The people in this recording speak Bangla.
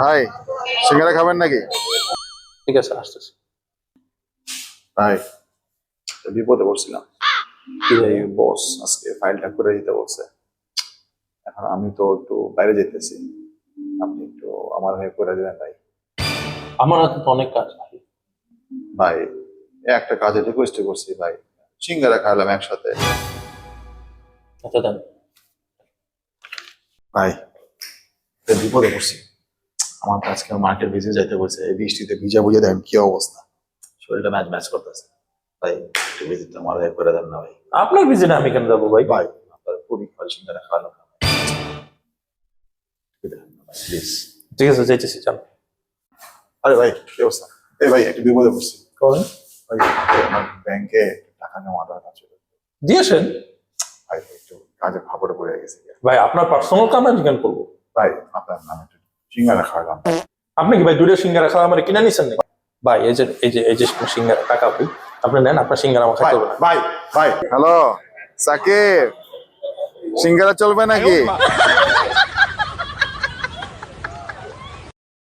ভাই সিঙ্গারা খাবেন নাকি? ঠিক আছে, আসতেছি। ভাই বিপদে পড়ছিলাম। কি ভাই? এই বস আজকে ফাইলটা করে দিতে বলছে। এখন আমি তো একটু বাইরে যেতেছি, আপনি একটু আমার হয়ে করে দেবেন ভাই। আমার হাতে তো অনেক কাজ ভাই। ভাই একটা কাজে রিকোয়েস্ট করছি ভাই, সিঙ্গারা খাইলাম একসাথে। আচ্ছা দেন। ভাই এই বিপদে পড়ছি, আমার তো আজকে মার্কেট ভিজে যাইতে বলছে, এই বৃষ্টিতে ভিজা বুঝে দেন কি অবস্থা, শরীরটা ম্যাচ ম্যাচ করতেছে। ভাই একটু ভিজিট আমার হয়ে করে দেন না ভাই। আপনার পিছনে আমি কেন যাবো ভাই? ভাই আপনার খুবই ভালো সিঙ্গারা খাওয়ালাম প্লিজ। ঠিক আছে, যাইতেছি, চল। আরে ভাই কি অবস্থা? এই ভাই একটু বিপদে পড়ছি করেন। ভাই, আমার ব্যাংকে টাকা নেওয়া দরকার ছিল। দিয়েছেন? ভাই একটু কাজে ফাপড়ে পড়ে গেছে। ভাই আপনার পার্সোনাল কাম আমি কেন করবো? ভাই আপনার নামে একটু সিঙ্গারা খাওয়ালাম। আপনি কি ভাই দুটো সিঙ্গারা খাওয়া আমার কিনে নিছেন নাকি? ভাই এই যে সিঙ্গারা টাকা ভাই আপনি নেন, আপনার সিঙ্গারা আমার খাইতে হবে না। ভাই ভাই হ্যালো সাকিব, সিঙ্গারা চলবে নাকি?